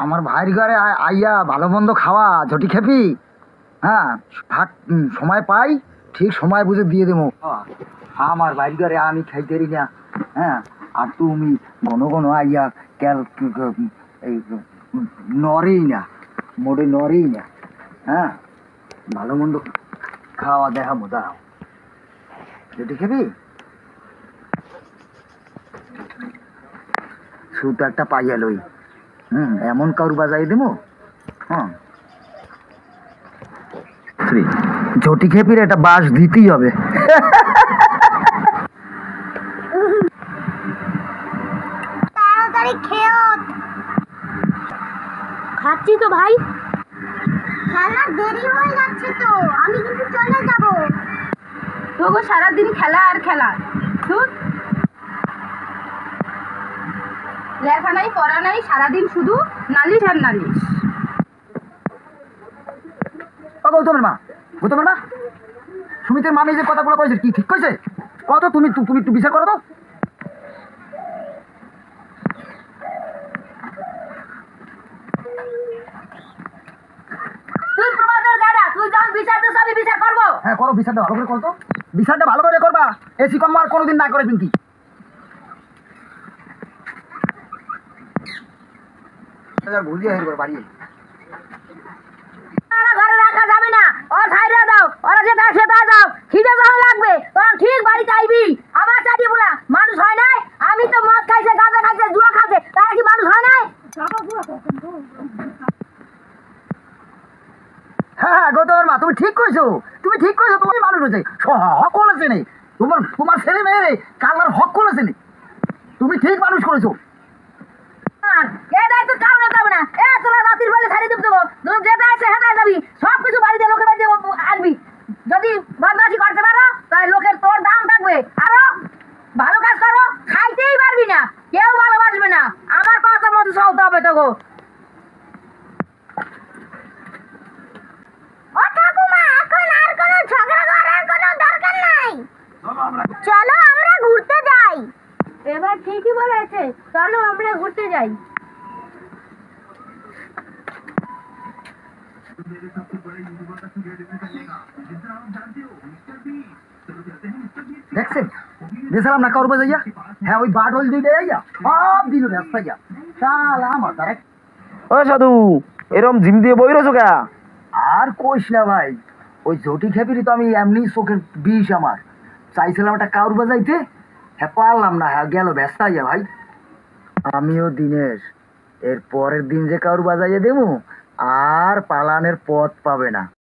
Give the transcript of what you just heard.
আমার ভাইয়ের ঘরে আইয়া ভালো মন্দ খাওয়া ঝটি খেপি। হ্যাঁ, ভাগ সময় পাই, ঠিক সময় বুঝে দিয়ে দেবো। আমার বাড়ির ঘরে আমি খাইতেরি না। হ্যাঁ, আর তুমি ঘন ঘন আইয়া ক্যাল এই নরেই না, মোড়ে নরেই না। হ্যাঁ, ভালো মন্দ খাওয়া দেখাবো, দাঁড়াও। ঝটি খেপি, সুতো একটা পাইয়া লই। এমন কারু বাজাই দেবো। হ্যাঁ, ঝটি খেপির একটা বাঁশ দিতেই হবে। তাড়াতাড়ি খেও। খাচ্ছি তো ভাই। খেলার দেরি হয়ে যাচ্ছে তো, আমি কিন্তু চলে যাব। তোকে সারাদিন খেলা আর খেলা, শুন লেখা নাই পড়া নাই, সারাদিন শুধু নালিশ আর নালিশ। গৌতমের মা, গৌতমের মা, সুমিতের মামি যে কথাগুলো কয়েছে কি ঠিক কইছে? কত তুমি তুমি একটু বিচার করো তো। তুই প্রমাদের গাড়া, তুই যখন বিচার দিস আমি বিচার করবো। হ্যাঁ করো, বিচারটা ভালো করে করো তো। বিচারটা ভালো করে করবা, এসি কম আর কোনোদিন না করে পিঙ্কি। ভুলিয়ে হেরবার বাড়ি ঘরে রাখা যাবে না, ওর সাইডে দাও, ওরা যেটা আসে তা দাও। খিদে যখন লাগবে তখন ঠিক বাড়িতে আইবি। আমার চাকরি বলা মানুষ হয় নাই। আমি তো মদ খাইছে, গাঁজা খাইছে, জুয়া খাইছে, তারা কি মানুষ হয় নাই? হ্যাঁ হ্যাঁ গৌতমের মা, তুমি ঠিক কইছো, তুমি ঠিক কইছো। তুমি মানুষ হয়েছে, হক করেছে নেই তোমার, তোমার ছেলে মেয়ে কালার হক করেছে নেই। তুমি ঠিক মানুষ করেছো। এটাই তো কারণে যাবে না। তোরা রাতের বেলা ছাড়িয়ে দেবো, যেটা আছে হেঁটে যাবি। সব কিছু বাড়িতে লোকের বাড়িতে আসবি। যদি বদমাশি করতে পারো তাহলে লোকের তোর দাম থাকবে। আরো ভালো কাজ করো, খাইতেই পারবি না, কেউ ভালোবাসবে না। আমার কথা মতো চলতে হবে তোকে। ও ঠাকুমা, এখন আর কোনো ঝগড়া করার কোনো দরকার নাই। চলো আমরা ঘুরতে যাই। এবার ঠিকই বলেছে, চলো আমরা ঘুরতে যাই। দেখছেন বেসালাম না কারো বাজাইয়া। হ্যাঁ, ওই বাট হল দুইটা যাইয়া সব দিল ব্যস্ত ইয়া শালা আমার তারা। ও সাধু, এরম জিম দিয়ে বই রয়েছো কে? আর কইস না ভাই, ওই ঝটি খেপিরি তো আমি এমনি চোখের বিষ আমার। চাইছিলাম একটা কাউর বাজাইতে, হ্যাঁ পারলাম না, হ্যাঁ গেল ব্যস্ত ইয়া ভাই। আমিও দিনেশ, এর পরের দিন যে কাউর বাজাইয়া দেবো আর পালানের পথ পাবে না।